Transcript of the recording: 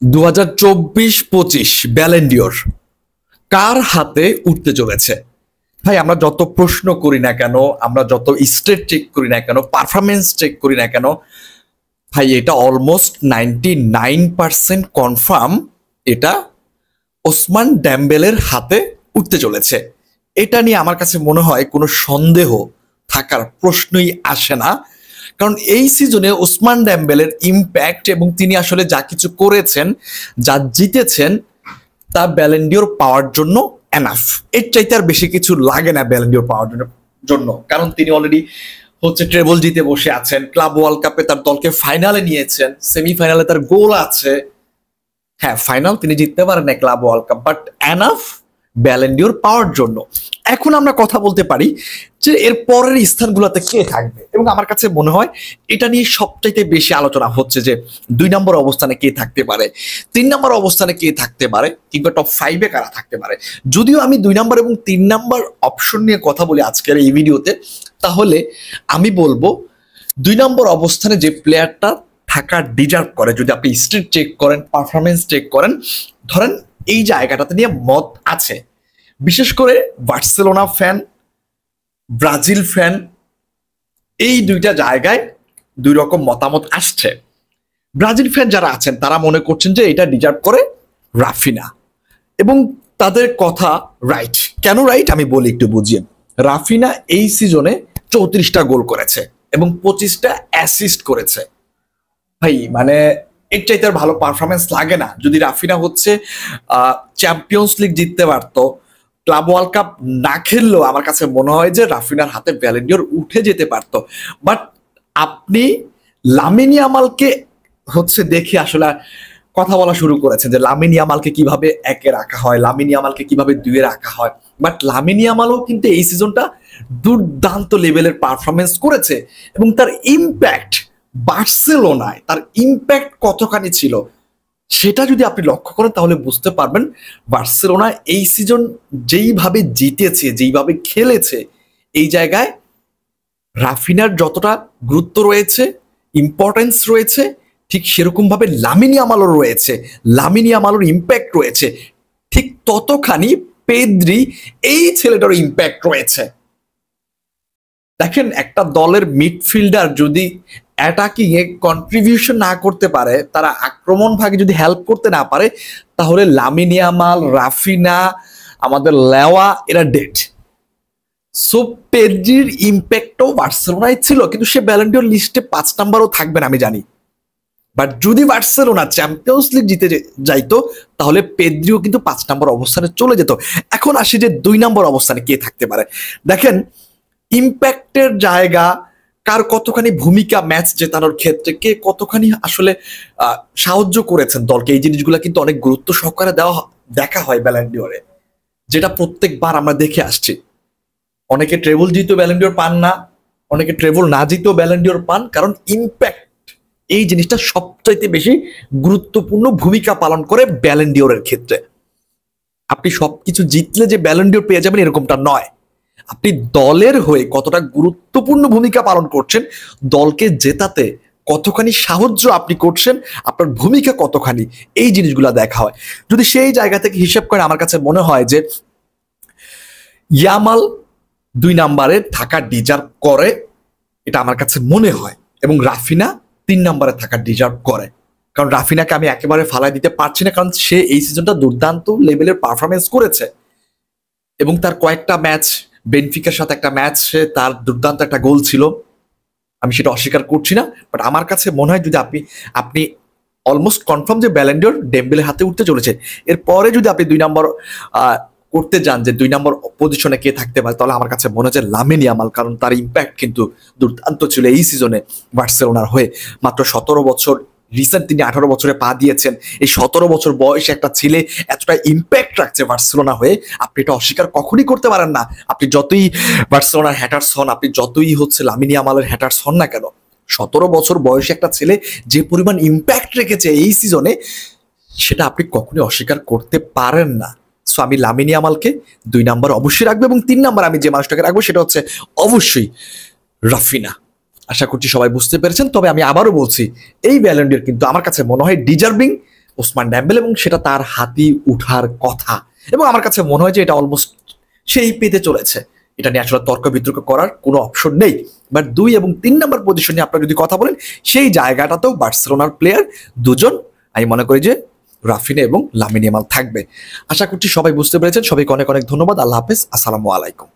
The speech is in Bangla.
2024-25 ব্যালন ডিওর কার হাতে উঠতে চলেছে? ভাই, আমরা যত প্রশ্ন করি না কেন, আমরা যত স্টেট চেক করি না কেন, পারফরমেন্স চেক করি না কেন, ভাই এটা অলমোস্ট 99% কনফার্ম এটা ওসমান ডেম্বেলের হাতে উঠতে চলেছে। এটা নিয়ে আমার কাছে মনে হয় কোনো সন্দেহ থাকার প্রশ্নই আসে না। কারণ এই সিজনে ওসমান ডেম্বেলের ইম্প্যাক্ট এবং তিনি আসলে যা কিছু করেছেন, যা জিতেছেন, তা ব্যালন ডিওর পাওয়ার জন্য এনাফ। এর চাইতে আর বেশি কিছু লাগে না ব্যালন ডিওর পাওয়ার জন্য। কারণ তিনি অলরেডি ট্রেবল জিতে বসে আছেন, ক্লাব ওয়ার্ল্ড কাপে তার দলকে ফাইনালে নিয়েছেন, সেমিফাইনালে তার গোল আছে। হ্যাঁ, ফাইনাল তিনি জিততে পারেন না club world cup, but enough Ballon d'Or পাওয়ার জন্য। এখন আমরা কথা বলতে পারি যে এর পরের স্থানগুলোতে কে থাকবে, এবং আমার কাছে মনে হয় এটা নিয়ে সবচাইতে বেশি আলোচনা হচ্ছে যে 2 নম্বর অবস্থানে কে থাকতে পারে, 3 নম্বর অবস্থানে কে থাকতে পারে, কিংবা টপ 5-এ কারা থাকতে পারে। যদিও আমি 2 নম্বর এবং 3 নম্বর অপশন নিয়ে কথা বলি আজকের এই ভিডিওতে, তাহলে আমি বলবো 2 নম্বর অবস্থানে যে প্লেয়ারটা থাকা ডিজার্ভ করে, যদি আপনি স্ট্রিট চেক করেন, পারফরমেন্স চেক করেন, ধরেন এই জায়গাটাতে নিয়ে মত আছে। বিশেষ করে বার্সেলোনা ফ্যান, ব্রাজিল ফ্যান, এই দুইটা জায়গায় 2 রকম মতামত আসছে। ব্রাজিল ফ্যান যারা আছেন তারা মনে করছেন যে এটা ডিজার্ভ করে রাফিনা, এবং তাদের কথা রাইট। কেন রাইট আমি বলি একটু বুঝিয়ে। রাফিনা এই সিজনে 34টা গোল করেছে এবং 25টা অ্যাসিস্ট করেছে। ভাই মানে এর চাইতে আর ভালো পারফরমেন্স লাগে না। যদি রাফিনা চ্যাম্পিয়ন্স লিগ জিততে পারতো, ক্লাব ওয়ার্ল্ড কাপ না খেললেও আমার কাছে মনে হয় যে রাফিনার হাতে ব্যালন ডিওর উঠে যেতে পারতো। বাট আপনি লামিন ইয়ামালকে দেখে আসলে কথা বলা শুরু করেছেন যে লামিন ইয়ামালকে কিভাবে 1-এ রাখা হয়, লামিন ইয়ামালকে কিভাবে 2-এ রাখা হয়। বাট লামিন ইয়ামালও কিন্তু এই সিজনটা দুর্দান্ত লেভেলের পারফরমেন্স করেছে, এবং তার ইম্প্যাক্ট বার্সেলোনায় তার ইম্প্যাক্ট কতখানি ছিল সেটা যদি আপনি লক্ষ্য করেন তাহলে বুঝতে পারবেন বার্সেলোনা এই সিজন যেইভাবে জিতেছে, যেইভাবে খেলেছে, এই জায়গায় রাফিনার যতটা গুরুত্ব রয়েছে, ইম্পর্টেন্স রয়েছে, ঠিক সেরকম ভাবে লামিন ইয়ামালও রয়েছে, লামিন ইয়ামালের ইম্প্যাক্ট রয়েছে, ঠিক ততখানি পেদ্রি এই ছেলেটারও ইম্প্যাক্ট রয়েছে। দেখেন, একটা দলের মিডফিল্ডার যদি অ্যাটাকিং এ কন্ট্রিবিউশন না করতে পারে, তারা আক্রমণ ভাগে যদি হেল্প করতে না পারে, তাহলে লামিন ইয়ামাল, রাফিনা, আমাদের লেওয়া, এরা ডেড। সো পেদ্রির ইম্প্যাক্টও বার্সেলোনায় ছিল, কিন্তু সে ব্যালন ডিওর লিস্টে 5 নাম্বারও থাকবে না আমি জানি। বাট যদি বার্সেলোনা চ্যাম্পিয়ন্স লিগ জিতে যাইতো তাহলে পেদ্রিও কিন্তু 5 নম্বর অবস্থানে চলে যেত। এখন আসি যে 2 নম্বর অবস্থানে কে থাকতে পারে। দেখেন, ইম্প্যাক্টের জায়গা, কার কতখানি ভূমিকা ম্যাচ জেতানোর ক্ষেত্রে, কে কতখানি আসলে সাহায্য করেছেন দলকে, এই জিনিসগুলো কিন্তু অনেক গুরুত্ব সহকারে দেখা হয় ব্যালন ডিওরে, যেটা প্রত্যেকবার আমরা দেখে আসছি। অনেকে ট্রেবল জিতেও ব্যালন ডিওর পান না, অনেকে ট্রেবল না জিতেও ব্যালন ডিওর পান, কারণ ইম্প্যাক্ট এই জিনিসটা সবচাইতে বেশি গুরুত্বপূর্ণ ভূমিকা পালন করে ব্যালন ডিওরের ক্ষেত্রে। আপনি সবকিছু জিতলে যে ব্যালন ডিওর পেয়ে যাবেন এরকমটা নয়। আপনি দলের হয়ে কতটা গুরুত্বপূর্ণ ভূমিকা পালন করছেন, দলকে জেতাতে কতখানি সাহায্য আপনি করছেন, আপনার ভূমিকা কতখানি, এই জিনিসগুলো দেখা হয়। যদি সেই জায়গা থেকে হিসাব করে আমার কাছে মনে হয় যে ইয়ামাল 2 নম্বরে থাকা ডিজার্ভ করে, এটা আমার কাছে মনে হয়, এবং রাফিনা 3 নম্বরে থাকা ডিজার্ভ করে। কারণ রাফিনাকে আমি একেবারে ফালাই দিতে পারছি না, কারণ সে এই সিজনটা দুর্দান্ত লেভেলের পারফরমেন্স করেছে, এবং তার কয়েকটা ম্যাচ, বেনফিকার সাথে একটা ম্যাচে তার দুর্দান্ত একটা গোল ছিল, আমি সেটা অস্বীকার করছি না। বাট আমার কাছে মনে হয় যদি আপনি অলমোস্ট কনফার্ম যে ব্যালন ডিওর ডেম্বেলের হাতে উঠতে চলেছে, এরপরে যদি আপনি 2 নম্বর করতে যান যে 2 নম্বর পজিশনে কে থাকতে পারে, তাহলে আমার কাছে মনে হয় লামিন ইয়ামাল, কারণ তার ইম্প্যাক্ট কিন্তু দুর্দান্ত ছিল এই সিজনে বার্সেলোনার হয়ে। মাত্র 17 বছর, রিসেন্ট তিনি 18 বছরে পা দিয়েছেন। এই 17 বছর বয়সে একটা ছেলে এতটা ইম্প্যাক্ট রাখছে বার্সেলোনা হয়ে, আপনি এটা অস্বীকার কখনই করতে পারেন না। আপনি যতই বার্সেলোনার হ্যাটার্স হন, আপনি যতই লামিন ইয়ামালের হ্যাটার্স হন না কেন, 17 বছর বয়সে একটা ছেলে যে পরিমাণ ইম্প্যাক্ট রেখেছে এই সিজনে, সেটা আপনি কখনোই অস্বীকার করতে পারেন না। সো আমি লামিন ইয়ামালকে 2 নাম্বার অবশ্যই রাখবো, এবং 3 নাম্বার আমি যে মানুষটাকে রাখবো সেটা হচ্ছে অবশ্যই রাফিনা। আশা করছি সবাই বুঝতে পেরেছেন। তবে আমি আবারও বলছি, এই ব্যালন ডিওর কিন্তু আমার কাছে মনে হয় ডিজার্ভিং ওসমান ডেম্বেলে এবং সেটা তার হাতি উঠার কথা, এবং আমার কাছে মনে হয় যে এটা অলমোস্ট সেই পেতে চলেছে। এটা নিয়ে আসলে তর্ক বিতর্ক করার কোনো অপশন নেই। বাট 2 এবং 3 নম্বর পজিশন নিয়ে আপনারা যদি কথা বলেন, সেই জায়গাটাতেও বার্সেলোনার প্লেয়ার দুজন আমি মনে করি যে রাফিনা এবং লামিন ইয়ামাল থাকবে। আশা করছি সবাই বুঝতে পেরেছেন। সবাইকে অনেক অনেক ধন্যবাদ। আল্লাহ হাফেজ, আসসালামু আলাইকুম।